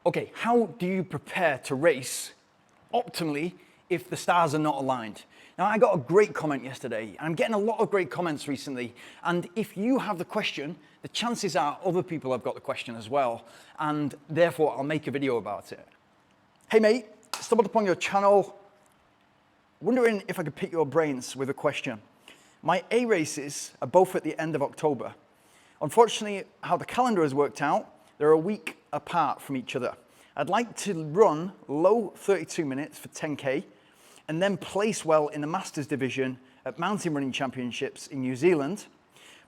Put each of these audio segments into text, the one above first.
Okay, how do you prepare to race optimally if the stars are not aligned? Now, I got a great comment yesterday, and I'm getting a lot of great comments recently. And if you have the question, the chances are other people have got the question as well. And therefore, I'll make a video about it. Hey mate, stumbled upon your channel, wondering if I could pick your brains with a question. My A races are both at the end of October. Unfortunately, how the calendar has worked out, they're a week apart from each other. I'd like to run low 32 minutes for 10K and then place well in the Masters division at Mountain Running Championships in New Zealand.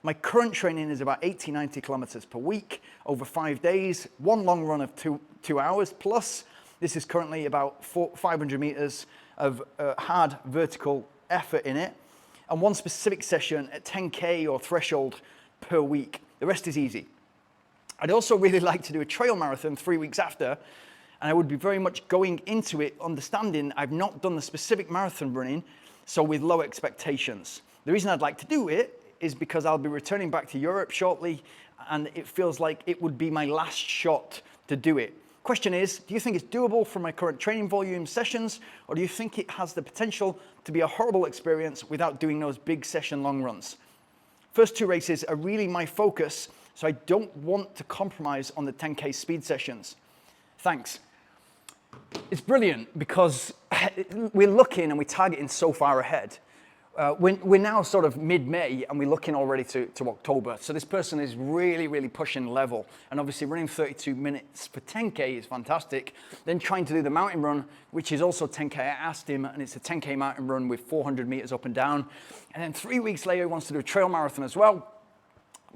My current training is about 80-90 kilometers per week over 5 days, one long run of two hours, plus this is currently about 500 meters of hard vertical effort in it, and one specific session at 10K or threshold per week. The rest is easy. I'd also really like to do a trail marathon 3 weeks after, and I would be very much going into it understanding I've not done the specific marathon running, so with low expectations. The reason I'd like to do it is because I'll be returning back to Europe shortly, and it feels like it would be my last shot to do it. Question is, do you think it's doable for my current training volume sessions, or do you think it has the potential to be a horrible experience without doing those big session long runs? First two races are really my focus, so I don't want to compromise on the 10K speed sessions. Thanks. It's brilliant because we're looking and we're targeting so far ahead. We're now sort of mid-May and we're looking already to October. So this person is really, really pushing level. And obviously running 32 minutes for 10K is fantastic. Then trying to do the mountain run, which is also 10K. I asked him, and it's a 10K mountain run with 400 meters up and down. And then 3 weeks later, he wants to do a trail marathon as well.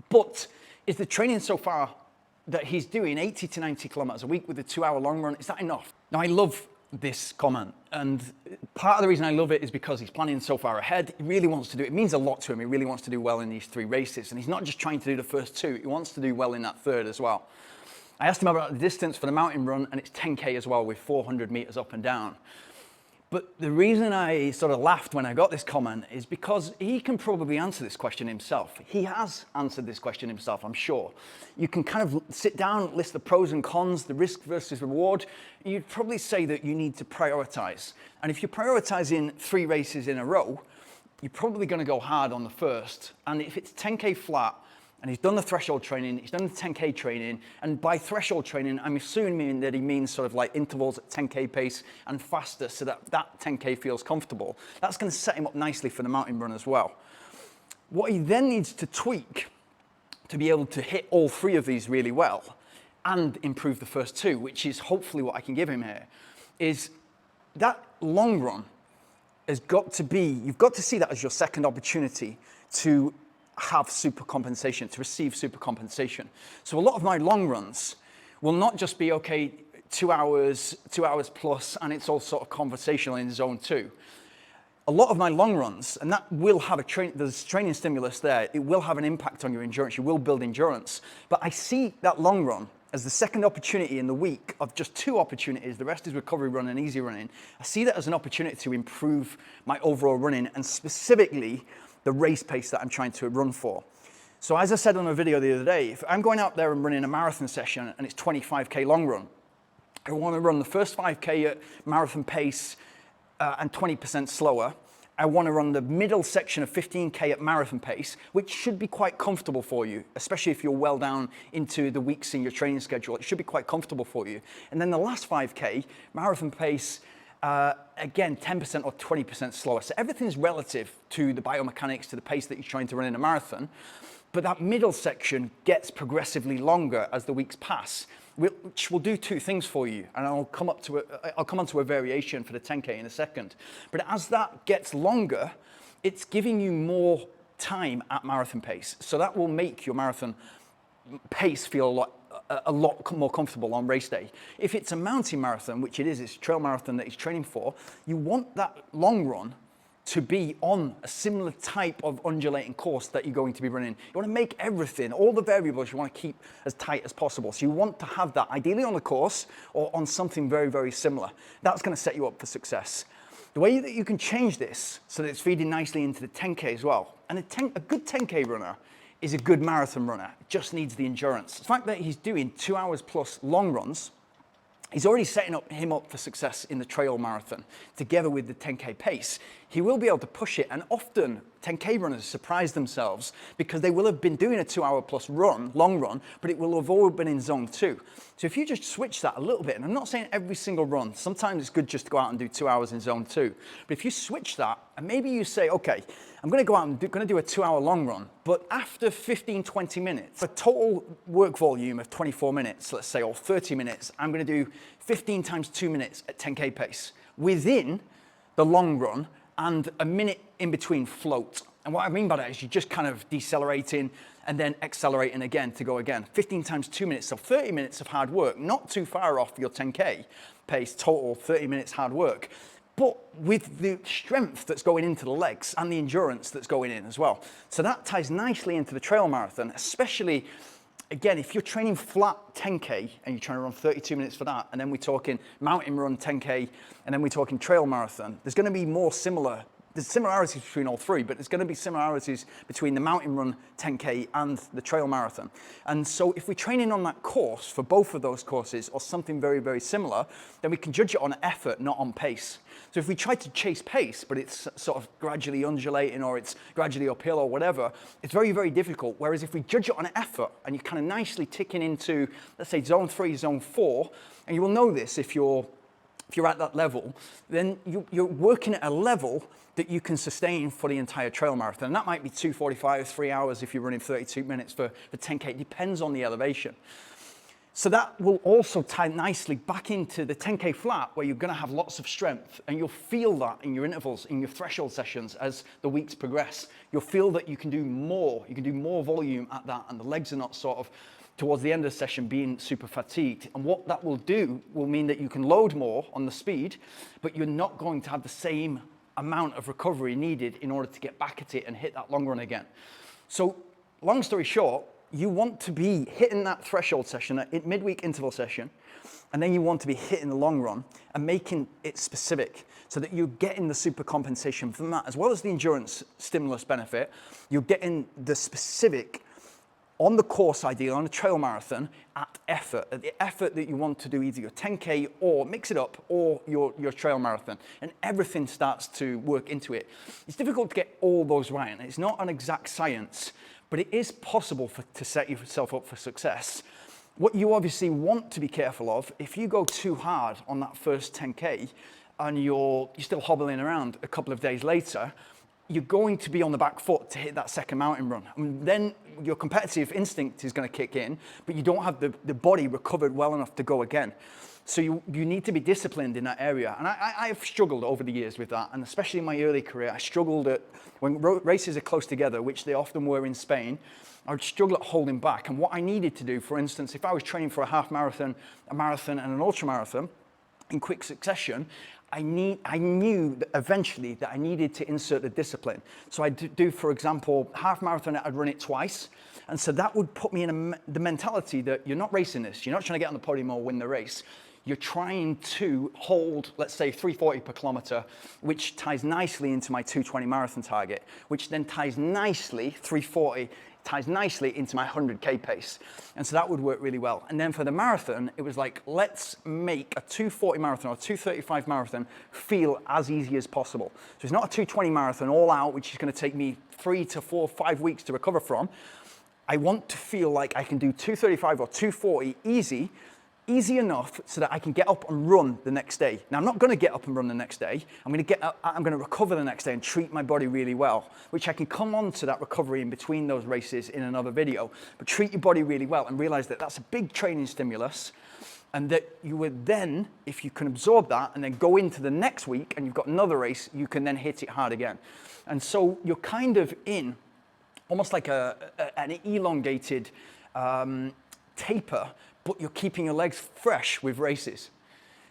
But is the training so far that he's doing 80 to 90 kilometers a week with a 2-hour long run, is that enough? Now, I love this comment, and part of the reason I love it is because he's planning so far ahead. He really wants to do it. It means a lot to him. He really wants to do well in these 3 races, and he's not just trying to do the first 2. He wants to do well in that 3rd as well. I asked him about the distance for the mountain run, and it's 10K as well with 400 meters up and down. But the reason I sort of laughed when I got this comment is because he can probably answer this question himself. He has answered this question himself, I'm sure. You can kind of sit down, list the pros and cons, the risk versus reward. You'd probably say that you need to prioritize. And if you're prioritizing 3 races in a row, you're probably going to go hard on the first. And if it's 10K flat, and he's done the threshold training, he's done the 10K training, and by threshold training, I'm assuming that he means sort of like intervals at 10K pace and faster so that that 10K feels comfortable. That's going to set him up nicely for the mountain run as well. What he then needs to tweak to be able to hit all 3 of these really well and improve the first 2, which is hopefully what I can give him here, is that long run has got to be, you've got to see that as your second opportunity to have super compensation, to receive super compensation. So a lot of my long runs will not just be, okay, 2 hours plus, and it's all sort of conversational in zone 2. A lot of my long runs, and that will have there's training stimulus there, it will have an impact on your endurance, you will build endurance. But I see that long run as the second opportunity in the week of just 2 opportunities, the rest is recovery run and easy running. I see that as an opportunity to improve my overall running, and specifically the race pace that I'm trying to run for. So as I said on a video the other day, if I'm going out there and running a marathon session and it's 25K long run, I want to run the first 5K at marathon pace and 20% slower. I want to run the middle section of 15K at marathon pace, which should be quite comfortable for you, especially if you're well down into the weeks in your training schedule. It should be quite comfortable for you. And then the last 5K, marathon pace, again, 10% or 20% slower. So everything's relative to the biomechanics, to the pace that you're trying to run in a marathon. But that middle section gets progressively longer as the weeks pass, which will do 2 things for you. And I'll come onto a variation for the 10K in a second. But as that gets longer, it's giving you more time at marathon pace. So that will make your marathon pace feel a lot more comfortable on race day. If it's a mountain marathon, which it is, it's a trail marathon that he's training for, you want that long run to be on a similar type of undulating course that you're going to be running. You want to make everything, all the variables, you want to keep as tight as possible. So you want to have that ideally on the course or on something very, very similar. That's going to set you up for success. The way that you can change this so that it's feeding nicely into the 10K as well. And a good 10K runner is a good marathon runner. It just needs the endurance. The fact that he's doing 2 hours plus long runs he's already setting him up for success in the trail marathon together with the 10K pace. He will be able to push it, and often 10K runners surprise themselves because they will have been doing a 2 hour plus run, long run, but it will have all been in zone 2. So if you just switch that a little bit, and I'm not saying every single run, sometimes it's good just to go out and do 2 hours in zone 2, but if you switch that and maybe you say, okay, I'm going to go out and going to do a 2 hour long run, but after 15, 20 minutes, a total work volume of 24 minutes, let's say, or 30 minutes, I'm going to do 15 times 2 minutes at 10K pace within the long run and a minute in between float. And what I mean by that is you're just kind of decelerating and then accelerating again to go again. 15 times 2 minutes, so 30 minutes of hard work, not too far off your 10K pace, total 30 minutes hard work, but with the strength that's going into the legs and the endurance that's going in as well. So that ties nicely into the trail marathon, especially, again, if you're training flat 10K and you're trying to run 32 minutes for that, and then we're talking mountain run 10K, and then we're talking trail marathon, there's gonna be more similar. There's similarities between all three, but there's going to be similarities between the mountain run 10K and the trail marathon. And so if we're training on that course for both of those courses or something very, very similar, then we can judge it on effort, not on pace. So if we try to chase pace, but it's sort of gradually undulating or it's gradually uphill or whatever, it's very, very difficult. Whereas if we judge it on effort and you're kind of nicely ticking into, let's say, zone 3, zone 4, and you will know this if you're at that level, then you're working at a level that you can sustain for the entire trail marathon. And that might be 2:45, 3 hours if you're running 32 minutes for 10K. It depends on the elevation. So that will also tie nicely back into the 10K flat, where you're gonna have lots of strength, and you'll feel that in your intervals, in your threshold sessions as the weeks progress. You'll feel that you can do more volume at that, and the legs are not sort of towards the end of the session being super fatigued. And what that will do will mean that you can load more on the speed, but you're not going to have the same amount of recovery needed in order to get back at it and hit that long run again. So long story short, you want to be hitting that threshold session, that midweek interval session, and then you want to be hitting the long run and making it specific so that you're getting the super compensation from that, as well as the endurance stimulus benefit. You're getting the specific on the course, ideally on a trail marathon, at the effort that you want to do either your 10K or mix it up, or your trail marathon, and everything starts to work into it. It's difficult to get all those right, and it's not an exact science, but it is possible to set yourself up for success. What you obviously want to be careful of, if you go too hard on that first 10K and you're still hobbling around a couple of days later, you're going to be on the back foot to hit that second mountain run. And then your competitive instinct is going to kick in, but you don't have the body recovered well enough to go again. So you need to be disciplined in that area. And I've struggled over the years with that, and especially in my early career, I struggled when races are close together, which they often were in Spain, I would struggle at holding back. And what I needed to do, for instance, if I was training for a half marathon, a marathon, and an ultra marathon in quick succession, I knew that eventually that I needed to insert the discipline. So I'd do, for example, half marathon, I'd run it twice. And so that would put me in the mentality that you're not racing this. You're not trying to get on the podium or win the race. You're trying to hold, let's say, 340 per kilometer, which ties nicely into my 220 marathon target, which then ties nicely, 340, ties nicely into my 100K pace. And so that would work really well. And then for the marathon, it was like, let's make a 240 marathon or 235 marathon feel as easy as possible. So it's not a 220 marathon all out, which is going to take me 3 to 4, 5 weeks to recover from. I want to feel like I can do 235 or 240 easy enough so that I can get up and run the next day. Now, I'm not going to get up and run the next day. I'm going to recover the next day and treat my body really well, which I can come on to that recovery in between those races in another video. But treat your body really well and realize that that's a big training stimulus, and that you would then, if you can absorb that and then go into the next week and you've got another race, you can then hit it hard again. And so you're kind of in almost like an elongated taper, but you're keeping your legs fresh with races.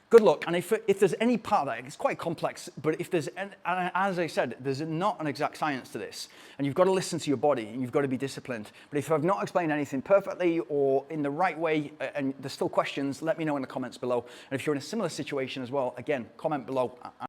Good luck. And if there's any part of that, it's quite complex, but if there's, and as I said, there's not an exact science to this, and you've got to listen to your body and you've got to be disciplined. But if I've not explained anything perfectly or in the right way, and there's still questions, let me know in the comments below. And if you're in a similar situation as well, again, comment below.